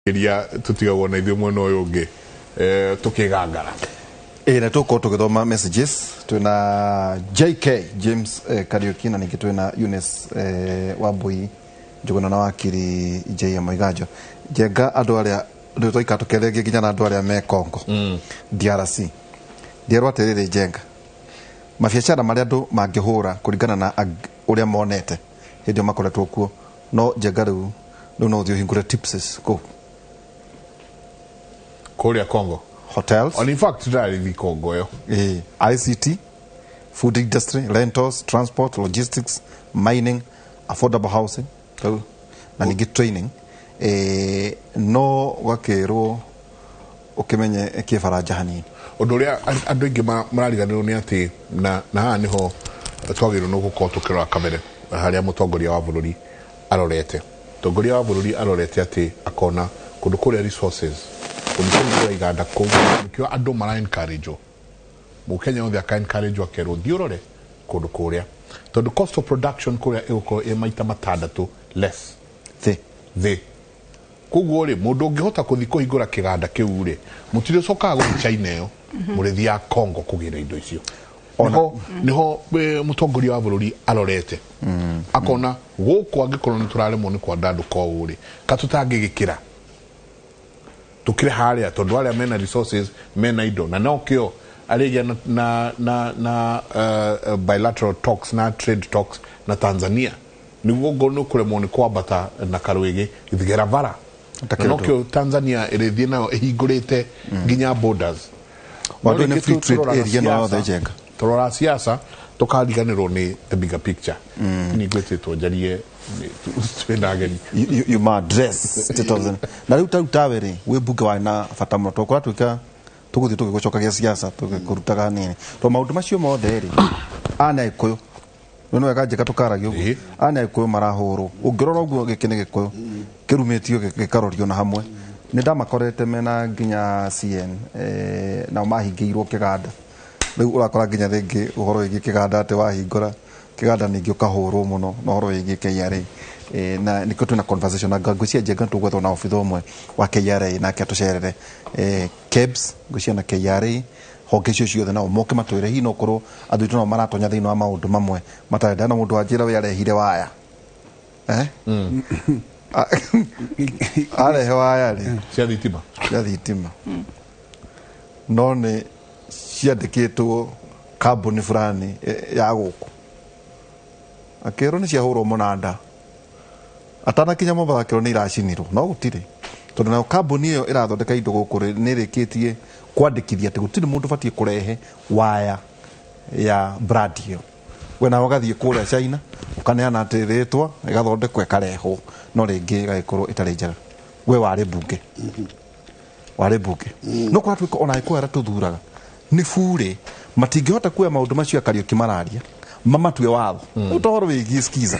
iria tutigagwo na ithuĩ mwena ũyũ ũngĩ tukigangara na tuko tugithoma messages twina JK James Kariuki na ningi twina Eunice Wambui njuguna na wakiri JM Maigajo jenga andu aria twaika tukerengia nginya na andu aria me Congo DRC ndirwa atiriri jenga mabiacara maria andu mangihura kuringana na uria monete hindi makoretwo kuo no jenga riu no thio hingure tips ko Korea Congo hotels and in fact the Congo ICT food industry rentals transport logistics mining affordable housing na ningi training no wakero ukimenye kifaraja hanini undu ria andu ingi marariganirwo ni ati na haha niho twagirwo no gukorwo tukirora kamere haria mutongoria wa bururi arorete mutongoria wa bururi arorete ati akona kundu kuria resources kundu iganda ko nikyo andu mara encourage mukenya othe aka encourage akero thiorore kundu kuria tondu cost of production kuria iguko maita matandatu less the kuguo ri mundu ungihota kuthi kuhingura kiganda kiu ri mutire soka go China yo murithia Congo kugira indo icio niho mutongoria wa bururi arorete akona guku angikorwo ni turaremwo ni kwa ndandu ko uri katutangigikira tukire haria tondu aria mena resources mena indo na nokio aregia na bilateral talks na trade talks na Tanzania niguo ngono kuremwo ni kwambata na karwege ithigera vara nokio Tanzania irithie nayo ihingurite nginya borders wadu ni free trade area no othe jenga torora siasa tukariganirwo ni the bigger picture ni gwetitwo jarie twendageni you ma address state of na riu tawere we bunge wa na fata muno tokora twika tuguthi tugicokagia siasa tugikurutaga nini to maundu macio mothe ri ana ikuyu no wega njeka tukaragia uguo ana ikuyu marahurwo ungirora uguo gikene gikuyu kirumitio gikarorio na hamwe ni ndamakorete mena nginya CN na mahingiirwo kiganda riu urakora nginya ringi uhoro wigi kiganda ate wahingura kiganda ningi ukahurwo muno no uhoro wigi KRA na niko tuna conversation na ngwĩcia jenga tugwetho na ofitho mwe wa KRA na ketucerere KEBS ngwĩcia na KRA honge cio ciothe na moke matwire hi no korwo andu itu no maratonya thiini wa maundu mamwe matarenda na mundu ajira we arehire waya arehe waya ri cia thitima no ni ciandikitwo kambuni fulani ya guku akero ni ciahurwo munanda atana kinya mobara kero ni iracinirwo no gutire tondu na kambuni iyo irathondeka indo guku ni rikitie kwandikithia ati gutire mundu batie kurehe waya ya brand iyo wena wagathie kuria China ukaneana ati ritwa igathondekwo ikareho no ringi gaikorwo itari njega we wari bunge no kwa twiko ona ikwera tuthuraga ni fure matingihota kuya maundu macio Kariuki mararia mamatue watho utoro wigi skiza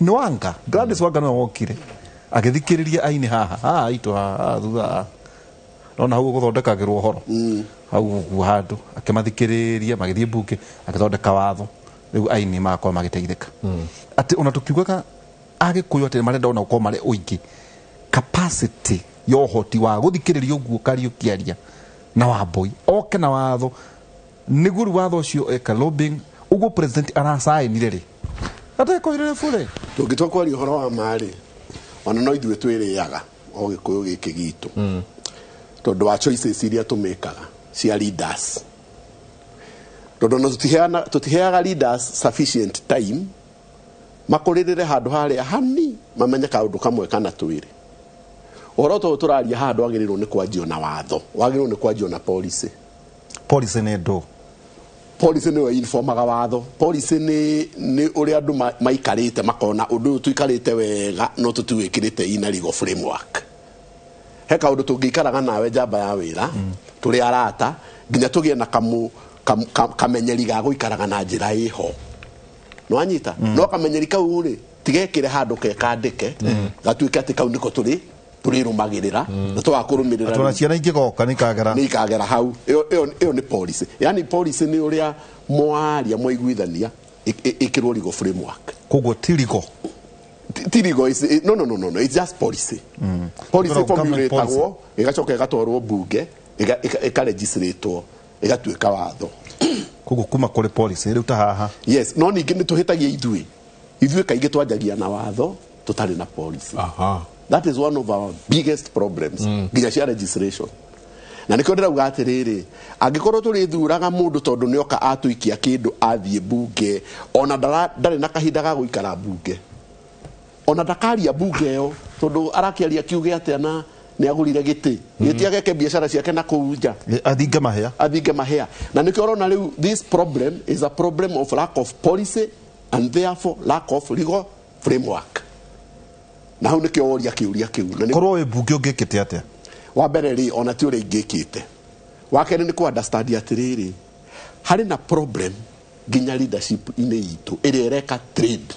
no wanga Gladys wanga no wokire agithikiriria aini haha ito thutha no hau guthondekagirwo horo hau handu akimathikiriria magithie bunge agithondeka watho riu aini makwa magiteithika ati ona tukiugaga agikuyu ati marenda ona uko mare uingi capacity yo hoti wa guthikiriria uguo Kariuki aria na Wambui oke na watho niguru watho ucio eka lobbying uguo president arasainire ri ata koirere fure tugitwa ari horo wa mari ona no ithuĩ twĩrĩaga o gĩkũyũ gĩkĩ gitu tondu wa choices iria tumekaga cia leaders tondu no tutiheaga leaders sufficient time makuririre handu haria hani mamenye kaundu kamwe kana twĩrĩ oroto turaria handu agirirwo ni kwanjio na watho wagirirwo ni kwanjio na policy ni ndo policy ni we informaga watho policy ni uri andu maikarite makona undu tuikarite wega no tutiwikirite ina legal framework he kaundu tungikaraga nawe njamba ya wira turi arata nginya tugie na kamenyeri ga guikaraga na njira iho no anyita no kamenyeri kau ri tigekire handu kekandike gatuike ati kau niko turi rumagirira na twakurumirira atona ciana ingigoka nikagera hau iyo ni policy yani policy ni uria mwaria mwaiguithania ikirwo legal framework koguo tirigo tirigo is no, it's just policy. Policy formulate agwo igacoka igatwarwo bunge ikaregistratewo igatuika watho. Kugu kuma kuri policy riu ta haha. Yes, no ningi ni tuhitagia ithui kaingi twanjagia na watho tutari na policy. That is one of our biggest problems. Nginya cia registration. Na niko ndirauga atiriri angikorwo turi thuraga mundu tondu nioka atuikia kindu athie bunge ona ndari na kahinda ga guikara bunge ona ndakaria bunge yo tondu arakiaria kiuge atia na ni agurire giti ageke biashara ciake na kuunja athinge mahea na niko rona riu this problem is a problem of lack of policy and therefore lack of legal framework. Na hau nikio oria kiuria kiu na korwo we bunge ungikite atia wa mbere ri ona ti uri ingikite wa kene ni ku understand atiriri hari na problem ginya leadership ine itu iri ereka trade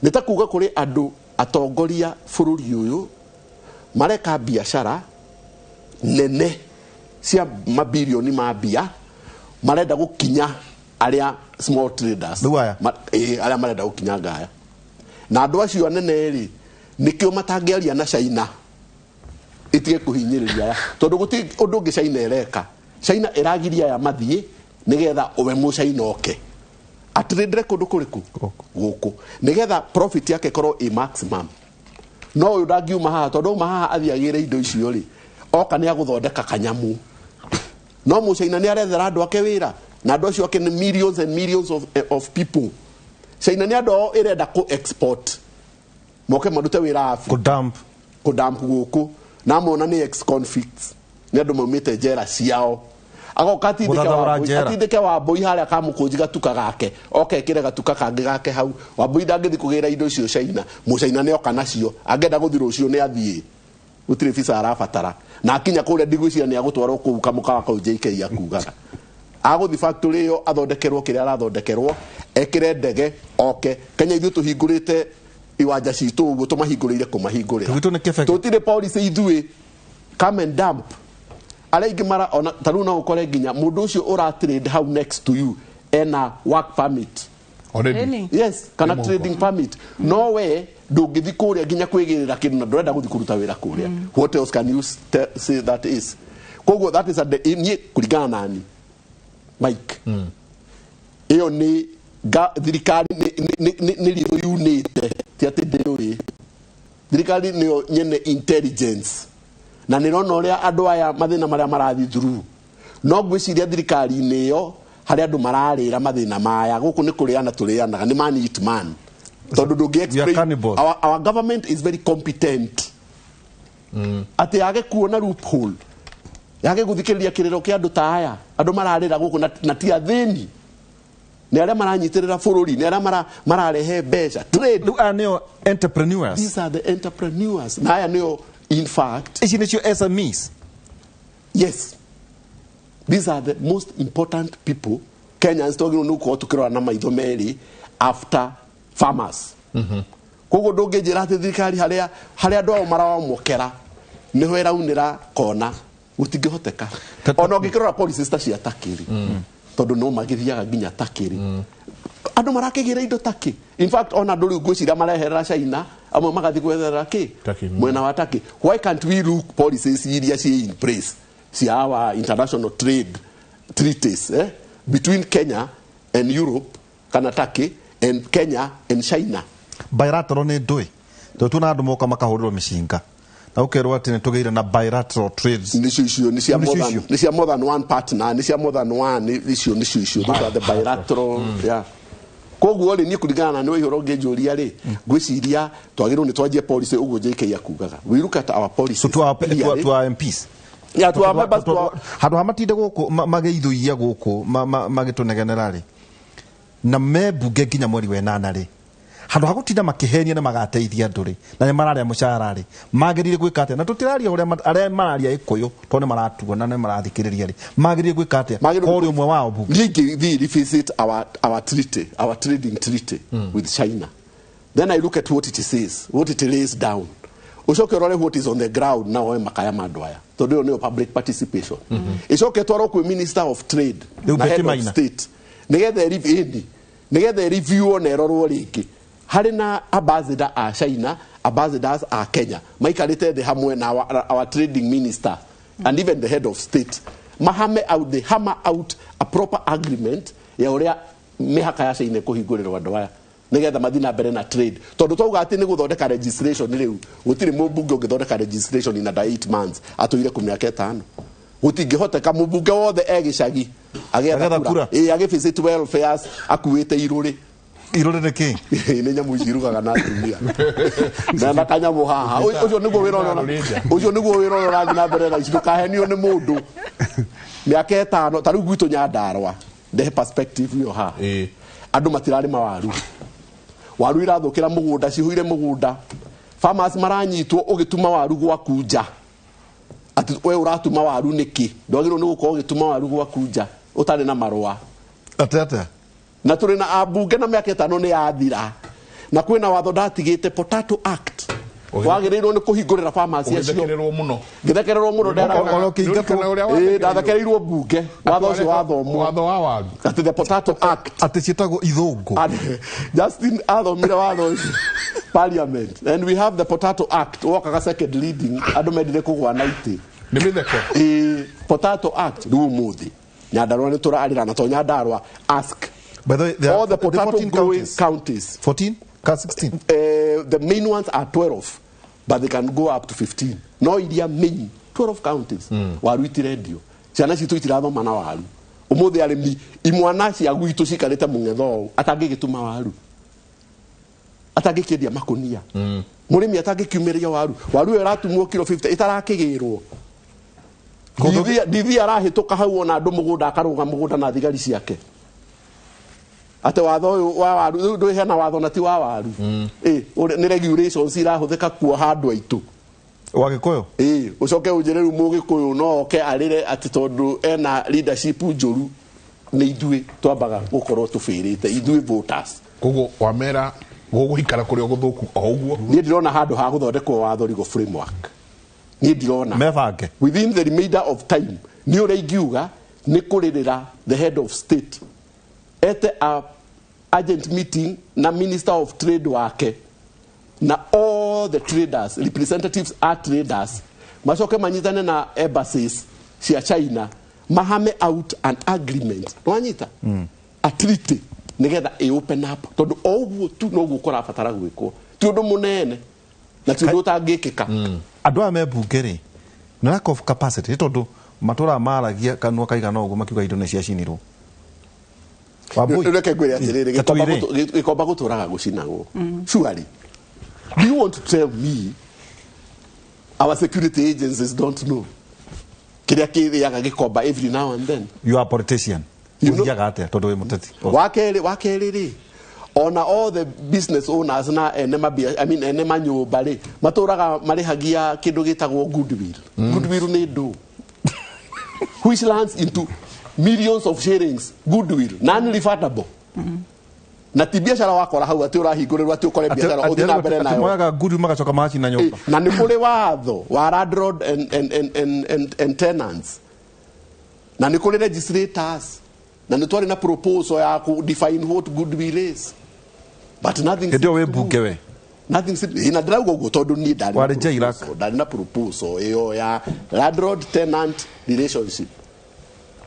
nitakuga kuri andu atongoria bururi uyu mareka biashara nene cia mabilioni ma bia marenda gukinya aria small traders aria marenda gukinya ngaya na andu acio nene ri nikio matangiaria na China itige kuhinyiriria tondu guti undu ngi China ereka China iragiria ya mathie nigetha uwe mu China oke atrendre kundu kuriku guku nigetha profit yake korwo i maximum no uyu ndangiuma haha tondu maha athiagire indo icio ri oka ni aguthondeka kanyamu no mu China ni arethera andu ake wira na andu acio ake ni millions and millions of people. China ni andu irenda ku export moke madute wira afi ku dump guku na mona ni ex convicts ni andu maumite jera ciao agokati atindike wa boy haria kamukunji gatuka gake oke kire gatuka kangi gake hau wa boy ndangithi kugira indo cio China mu China ni oka nacio angenda guthiro cio ni athie utire visa arabatara na akinya kuria ndigwiciria ni agutwarwo ku kamuka wa JK akugaga aguthi factory yo athondekerwo kire arathondekerwo ekire ndege oke Kenya ithu tuhingurite iwanja citu uguo tumahingurire kumahingurira tutire policy ithui come and dump alaigi mara ona taruna ukore ginya mundu ucio ura trade how next to you ena work permit already. Yes, kana trading permit no way ndungithi kuria ginya kwigirira kindu na ndurenda guthi kuruta wira kuria. What else can you say that is? Kogo that is at the in kuligana nani Mike iyo ni thirikari ni ritho unite ti ati ndiwe thirikari ni nyene intelligence na nirona uria andu aya mathina maria marathi through no gwiciria thirikari niyo hari andu mararira mathina maya guku ni kuriana turianaga ni man eat man tondu ndungi explain our government is very competent ati age kuona loophole yage guthikiriria kiriro kia andu ta aya andu mararira guku na ti athini ni aria maranyitirira bururi ni aria mararehe mbeca trade neo entrepreneurs. These are the entrepreneurs na aya neo in fact is it your SMEs? Yes, these are the most important people Kenyans talking no ko tukira na maitho meri after farmers kogo doge jirate thirikari haria andu ao marawa mokera niho iraunira kona gutingihoteka ona ngikirora policies ta cia takiri tondu no magithiaga ginya takiri andu marakigira indo taki in fact ona nduri ngwiciria marehera China amwe magathi gwethera ki mwena wa taki. Why can't we look policies iria ci in place see our international trade treaties between Kenya and Europe kana Turkey and Kenya and China bilateral ni ndui tuna andu moka makahuriro mishinga na ukerwa ati tugeire na bilateral trades ni cia more than one partner ni cia more than one icio those are the bilateral yeah koguo ri ni kuringana ni ihoro ngejuria ri gwiciria twagirwo ni twanjie policy uguo JK akugaga we look at our policy so to our MPs ya to our members hadu hamatinde guku mageithuia guku magitunegenera ri na mebunge nginya mweri we 8 ri handu hagutinda makihenia na magateithia nduri na mararia mushahara ri magirire gwika atia na tutiraria uria aria mararia ikuyu tone maratuo na marathikiriria ri magirire gwika atia ori umwe wao bunge we revisit our treaty our trading treaty with China. Then I look at what it says, what it lays down. Ucoke rore what is on the ground now makaya madwaya tondu ni public participation icoke twaro ku minister of trade na head of state nigethe review on erorwo ringi hari na ambassador a China, ambassadors a Kenya maikarite the hamwe na our trading minister and even the head of state hammer out a proper agreement ya uria mihaka ya China kuhingurira andu aya nigetha mathina mbere na trade tondu twauga ati ni guthondeka registration riu gutiri mubunge ungithondeka registration in 8 months atuire ku miaka 5 gutingihoteka mubunge wothe egicagi agetha kura agivisit welfare akuite iruri niki ni nyamu cirugaga na atumia na makanyamu haha ucio niguo wirona rathi na mbere na icio kahenio ni mundu miaka 5 tariu gwitu Nyandarua the perspective yo ha andu matirari mawaru waru irathukira mugunda cihuire mugunda farmers maranyitwo ugituma waru gwaku nja ati we uratuma waru niki ndwagirwo ni gukorwo ugituma waru gwaku nja utari na marua atata na turi na abunge na miaka 5 ni yathira na kwina watho ndatigite Potato Act wagirirwo ni kuhingurira farmers acio githekererwo muno ndathekereirwo bunge watho ucio watho wa waru ati the Potato Act ati citagwo ithungu Justin athomire watho parliament and we have the Potato Act wakaga second reading andu mendire kugwa 90 ni mitheko Potato Act du muthi Nyandarua ni turarira na to Nyandarua ask by the way, all the potato growing counties 14 16 the main ones are 12 but they can go up to 15 no iria main 12 counties waru itirendio ciana citu itirathoma na waru umuthi arimi imwana cia gwitu cikarite mungetho atangigituma waru atangikendia makunia murimi atangikiumiria waru iratumwo kilo 50 itarakigirwo divi arahituka hau ona andu mugunda akaruga mugunda na thigari ciake ate watho uyu wa waru ndu hena watho na ti wa waru ni regulations irahuthika kuoha andu aitu wagikuyu ucoke unjereru mugikuyu no oke arire ati tondu ena leadership njuru ni ithue twambaga gukorwo tufirite ithue voters koguo wamera guguikara kuria guthuku o uguo ni ndirona handu ha guthondekwo watho rigo framework ni ndirona mebange within the remainder of time ni uria ingiuga ni kuririra the head of state ete a urgent meeting na minister of trade wake na all the traders representatives are traders macoke manyitane na embassies cia China mahame out an agreement wanyita a treaty nigetha open up tondu oguo tu no gukora fatara gwikwo ti undu munene na ti undu utangikika andu a mebungeri na lack of capacity tondu matura maragia kanua kaigana uguo makiuga indo ni ciacinirwo reke ngwire atiriri gikomba guturaga gucinagwo surely do you want to tell me our security agencies don't know kiria kithiaga gikomba every now and then you are a politician ugiaga ate tondu we muteti wakeri ona all the business owners na ene manyumba ri maturaga marihagia kindu gitagwo goodwill ni ndu which lands into millions of shillings goodwill non-refundable na ti biashara wakora hau ati urahingurerwa ati ukore biashara uthi na mbere nayo moyaga goodwill magacoka machi na nyumba na ni kuri watho wa landlord and tenants na ni kuri registrators na ni twari na proposal ya ku define what goodwill is but nothing ndio we bunge we nothing ina drago go tondu ni ndari wale jailak ndari na proposal iyo ya landlord tenant relationship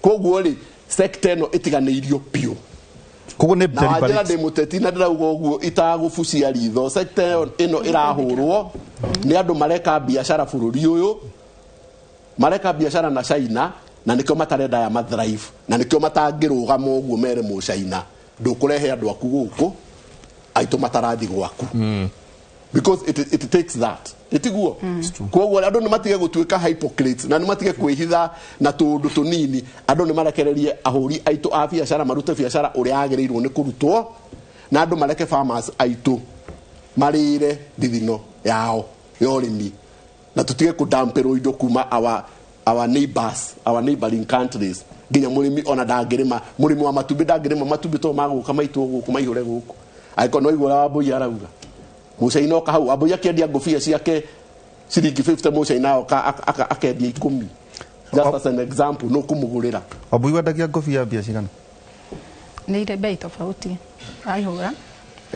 koguo ri sector no itiganeirio pio koguo ne na njira de muteti na ndiraguo guo itagufucia ritho sector ino irahurwo ni andu mareka biashara bururi uyu mareka biashara na China na nikyo matarenda ya mathrive na nikyo matangirugama uguo mere mu China ndukurehe andu aku guku aitu matarathi gwaku because it takes that itiguo koguo andu ni matige gutuika hypocrites na ni matige kwihitha na tundu tunini andu ni marekererie ahuri aitu a biashara marute biashara uria agirirwo ni kurutwo na andu mareke farmers aitu marire thithino yao yorimi na tutige kudampero indo kuma our neighbors our neighboring countries ginya murimi ona ndangirima murimi wa matumbi ndangirima matumbi to maguka maitu guku maihure guku aiko no igura wa boya arauga mucaina oka hau aboya akendia ngofia ciake ciringi 50 mucaina oka akendia 10 just as an example no kumugurira aboya ndagia ngofia bia cigana ni ile bei tofauti aihura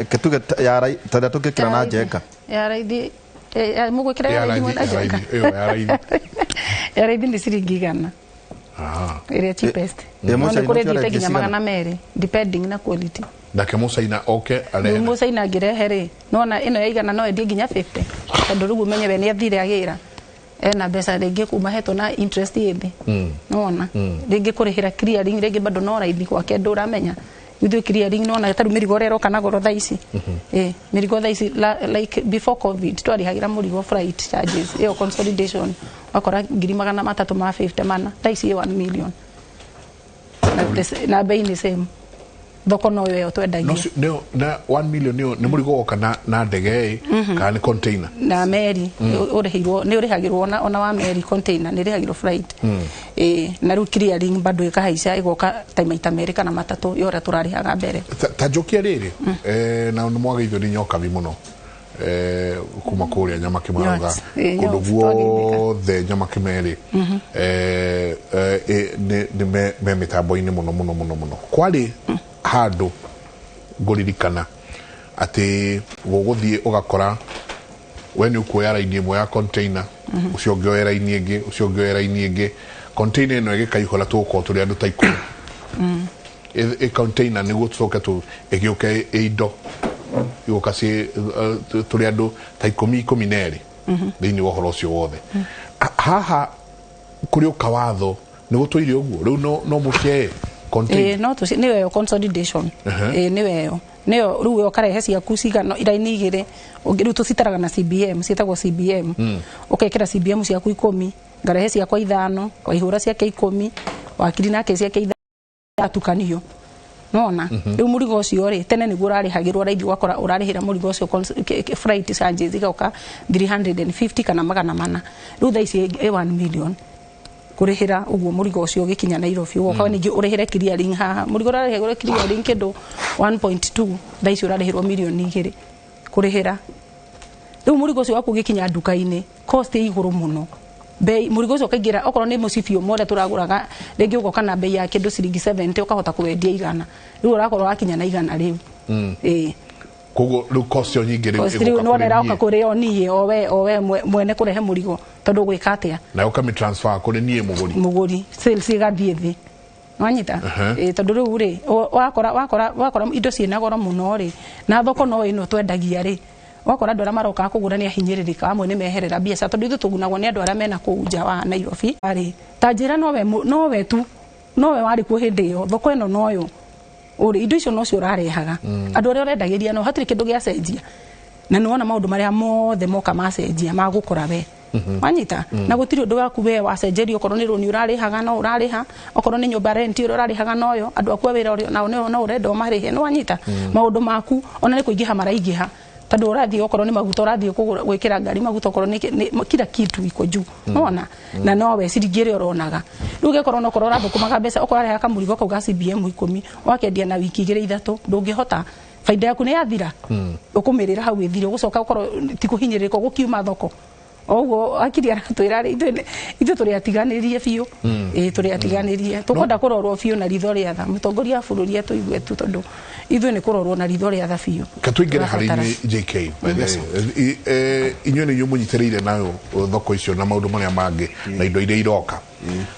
ketuge ya rai tada tukikira na jenga ya raithi mugo kira ya raithi na jenga ya raithi ni ciringi 100 area cheapest no kure dite ginya magana meri depending na quality ndake musaina ale musaina ngirehere nona ino ya 100 no endie ginya 50 tondu rugu menye we ni athire agira ena mbeca ringi kuma heto na interest yithi nona ringi kurihira clearing ringi bado no raithi kwake nduramenya ithu clearing nona taru mirigo rero kana goro thaisi mirigo thaisi like before covid twarihagira murigo freight charges iyo consolidation akora 350 mana thaisi 1 million na bei ni same thoko no yo twendagia no na 1 million ni murigo kana na ndege kana container na meri urihirwo ni urihagirwo ona wa meri container ni rihagirwo freight na ru clearing bado ikahaica igoka taimaita meri kana matatu yora turarihaga mbere tajokia riri na mwagaitho ni nyoka vi muno kuma kuria nyama kimaruga kundu guothe nyama kimeri ni me mitambo-ini muno kwari handu nguririkana ati guguthie ugakora we ni ukuoya raini imwe ya container ucio ngioera ini ingi ucio ngioera ini ingi container ino igikaihura tuko turi andu taiko container ni gucoka tu igioke indo iguka si turi andu taiko 12 thini wa horo ucio wothe haha kuri ukawatho ni gutuire uguo riu no mucie no tu niwe consolidation niwe riu ukarehe ciaku cigano iraini igire riu tucitaraga na CBM cietagwo CBM ukekira CBM ciaku 10 ngarehe ciakwa 5 kwa ihura ciake 10 wakiri nake ciake 5 atukanio nona riu murigo ucio ri tene niguo urarihagirwo raithi gwakora urarihira murigo ucio freight charges igauka 350 kana magana mana riu thaici 1 million kurihira uguo murigo ucio gikinya Nairobi ugoka ningi urihire clearing haha murigo urarihira clearing kindu 1.2 thaici urarihirwo milioni 2 kurihira riu murigo ucio waku gikinya duka-ini cost iguru muno bei murigo ucio kaingira okorwo ni mucibio mothe turaguraga ringi ugoka na bei ya kindu ciringi 70 ukahota kuwendia 100 riu urakorwo wakinya na 100 riu kogo riu cost yo nyingi riu no nera uka kuri yo nie owe mwene kurehe murigo tondu gwika atia na ukami transfer kuri nie muguri sales igathie thi wanyita tondu riu ri wakora indo ciina goro muno ri na thoko no ino twendagia ri wakora andu aria maroka kugurania hinyiririka amwe ni meherera biacara tondu ithu tugunagwo ni andu aria mena kuu nja wa Nairobi ari tanjira nowe tu nowe wari ku hindi yo thoko ino noyo uri indo icio no cio urarehaga andu aria urendagiria no hatiri kindu gia cenjia na nuona maundu maria mothe moka macenjia magukora we wanyita na gutiri undu waku we wacenjerio okorwo ni runi urarihaga no urariha okorwo ni nyumba rent urarihaga noyo andu aku wira no urenda marihe no wanyita maundu maku ona ni kuingiha maraigiha tondu urathie okorwo ni maguta urathie gwikira ngari maguta okorwo ni kila kitu iko juu nona na nowe ciringire uronaga riu gekorwo no korwo urathukumaga mbeca okorwo ariha kamurigo kauga CBM 10 wakendia na wiki 2-3 ndungihota faida yaku ni yathira ukumirira hau ithire ugucoka okorwo tikuhinyiririko gukiuma thoko oguo akiri aratwira ithu turi atiganirie biu turi atiganirie tukwenda kurorwo biu na ritho ria tha mutongoria bururi etu igwetu tondu ithu ni kurorwo na ritho ria tha biu katwingire hari JK inywe ni munyitiriire nayo thoko icio na maundu maria mangi na indo iria iroka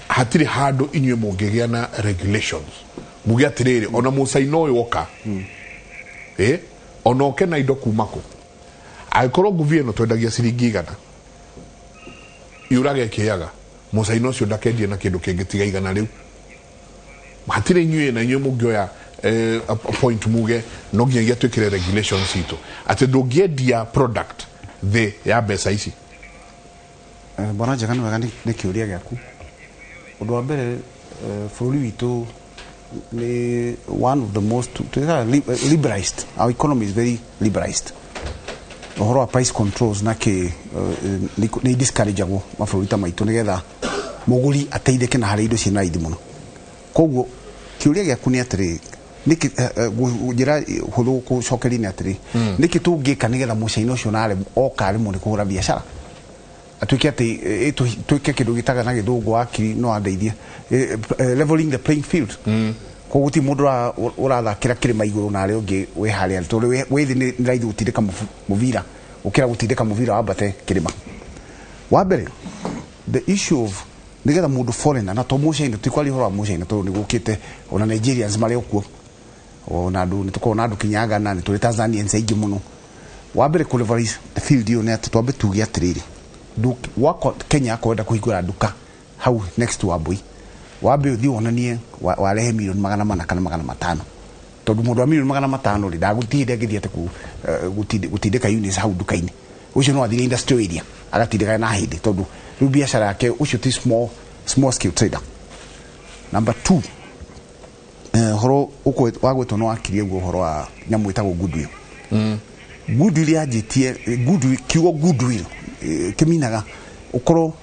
hatiri handu inywe mungigia na regulations mugia atiriri ona musaino uyu woka ona oke na indo kumako aikorwo nguvi ino twendagia ciringi 100 yurage kiaga musaino cio ndakendie na kindu kingitiga 100 riu hatire inywe na inywe mungioya point muge no nginya twikire regulations itu ati ndungiendia product the ya mbeca ici bona njega nĩ wega nĩ kĩũria gĩaku ũndũ wa mbere bũrũri witũ ni one of the most liberalized. Our economy is very liberalized. Ohoro wa price controls na ke ni discourage agwo mabũrũri ta maitũ nigetha mũgũri ateithĩke na harĩ indo ciĩna raithi mũno. Koguo kĩũria gĩaku nĩ atĩrĩ niki njira hulu gucokeria ni atiri niki tungika nigetha mucaina ucio nare oka ari muri kugura biashara atuike ati tuike kindu gitaga na githungu akiri no andeithie leveling the playing field ko guti mundu uratha kira kirima iguru na ari ungi we haria tondu we thi ni raithi gutindika muvira ukira gutindika muvira wambate kirima wa mbere the issue of nigetha mundu foreigner na to mucaine tikwali horo mucaine tondu ni gukite ona Nigerians mari okuo ona andu ni tukona andu kinyaga na ni tuli Tanzanians aingi muno wa mbere ku leverage the field yo net twambe tugi atiriri wako Kenya kwenda kuhingura duka hau next to Abui wambe uthi wonanie warehe milioni 400 kana 500 tondu mundu wa milioni 500 ri ndagutinde ngithiete ku gutindika units hau duka-ini ucio no athire industry area agatindika na hindi tondu riu biashara yake ucio ti small scale trader. Number 2 horo uko wagwetwo no akirie guo horo wa nyamu itagwo goodwill goodwill yajitie goodwill kiugo goodwill kiminaga ukoro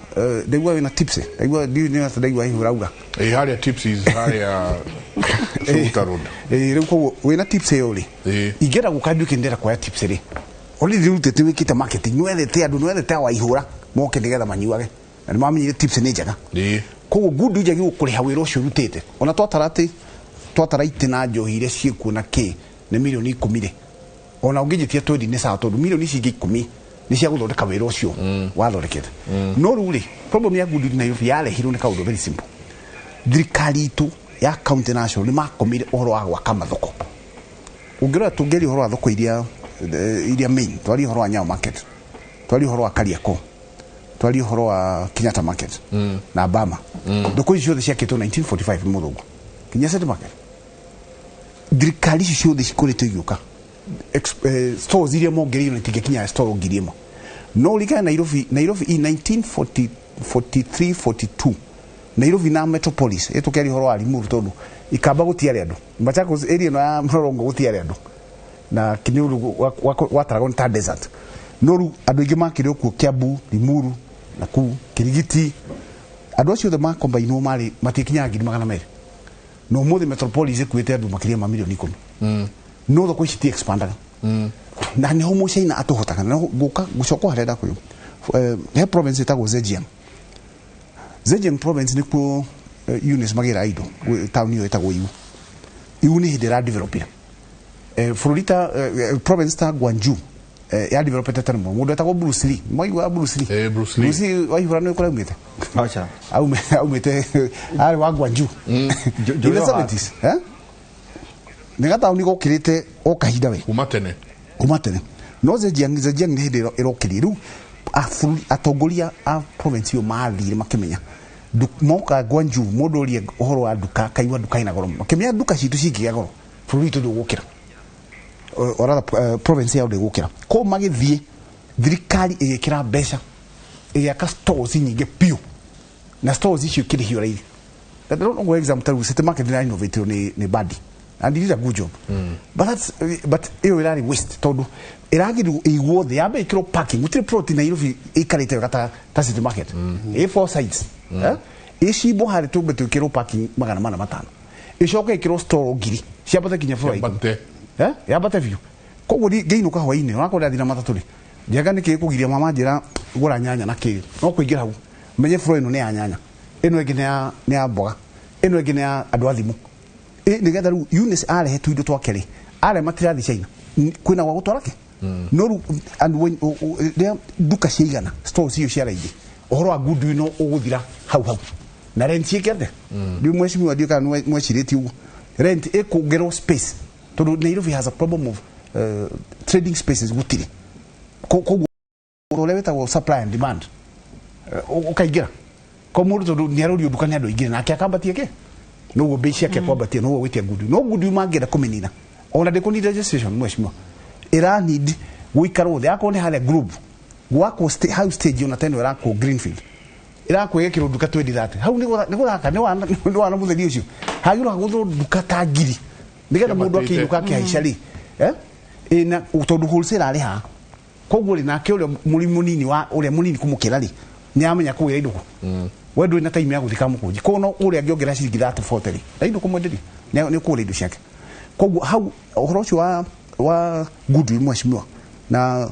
ndegwa wina tips ndegwa ndegwa ihurauga haria tips is haria Suguta road riu ko wina tips yori igera gukandu kindera kwa tips ri oli riu tete wikite marketing nwethete andu nwethete wa ihura moke nigetha manyuage na mamenyire tips ni njega ko goodwill jagi ukuriha wira ucio rutete ona twatara itina njohire ciekuona ki ni milioni 10 ona ungijitia twendi ni sawa tondu milioni cingi 10 ni cia guthondeka wira ucio wathondekete no ruri problem ya goodwill na yale hiro ni kaundu very simple thirikari tu ya county national ni makomire uhoro wa gwaka mathoko ungirora tungeri uhoro wa thoko iria main twari uhoro wa Nyayo market twari uhoro wa Kariako twari uhoro wa Kenyatta market na Bama thoko icio cia keto 1945 muthungu Kenyatta market thirikari icio cikurite yuka stores iria mongereire ntigekinya store ngiriemo no lika Nairobi in 1943 42 Nairobi na metropolis etukeri horo wa Limuru tondu ikamba gutiari andu Machakos area na Mlolongo gutiari andu na Kiniuru watarago nta desert noru andu ingi makire okuo Kiambu Limuru na ku Kirigiti andu acio the makombainwo mari matikinya 200,000 no mothe metropolis ekuite andu makiria ma milioni 10 no thoko ici ti expandaga na ni homo China atuhotaga na guka gucoko harenda kuyo he province itagwo Zhejiang province ni ku units magira ido town yo itagwo iu ni hidera developira Florida province ta Gwangju ya developeta tano mundu etagwo Bruce Lee moigwa Bruce Lee waihura no ikora umete acha au mete ari wa Gwangju in the 70s nigata uni gokirite o kahinda we umatene no Zhejiang ni hidera irokiriru atongoria a province yo mathire makimenya moka Gwangju modorie uhoro wa duka kaiwa duka ina goro makimenya duka citu cikiga goro bũrũri tu gukira ora province ya gukira ko magithie thirikari igikira mbeca igaka stores nyingi piu na stores icio kirihio raithi I don't know example tell city market na innovative ni badi and it is a good job but irari waste todo iragiru igwo the abe ikiro parking utire protein na irofi ikarite kata ta city market four sides ici bo hari tu betu ikiro parking magana mana matano icoke ikiro store ngiri ciabata kinya floor ya bata view ko gudi geino ka hwaini na ko ndathina mataturi ndiaga niki kugiria mama njira gura nyanya na kiri no kuingira hau menye floor ino ni ya nyanya ino ingine ni ya mboga ino ingine ya andu athimu nigetha ru units arehe tu indo twakeri are matirathi China kwina gwa gutwarake no and when duka ciigana stores iyo cia raidi uhoro wa goodwill no uguthira hau na rent yekerde ndi mweshimiwa dio kana mweshiriti ugu rent ekugero space to Nairobi has a problem of trading spaces gutire ko roleweta wa supply and demand ukaigira ko mundu to ni arori duka ni andu igire na akambati ke no go beisha ke kwambatia no go witia goodwill mangera kumenina ona de kuni registration mweshimiwa ira need guikaro the akone hale group gwako house stage ona teno era ko Greenfield ira ko yekiro duka 2030 hau ni guraka ni wana mutheri ucio hagiro gutho duka ta ngiri nigetha mundu akiruka ke haicari ina utondu wholesale ari ha koguo ri nake uri munini wa uri munini kumukira ri ni amenya kuwira indo wendu ina time ya guthika mukunji kono uri angiongera ciringi 30-40 ri indo kumwenderi ni kuwira indo ciake koguo hau uhoro ucio wa goodwill mweshimiwa na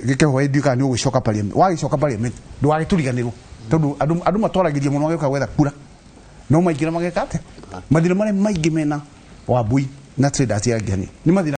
gike hwae ndio kana ugicoka parliament wagicoka parliament ndwagituriganirwo tondu andu matwaragiria muno agika gwetha kura no maingira mageka ate mathina maria maingĩ mena Wambui na traders ya ngeni nĩ mathina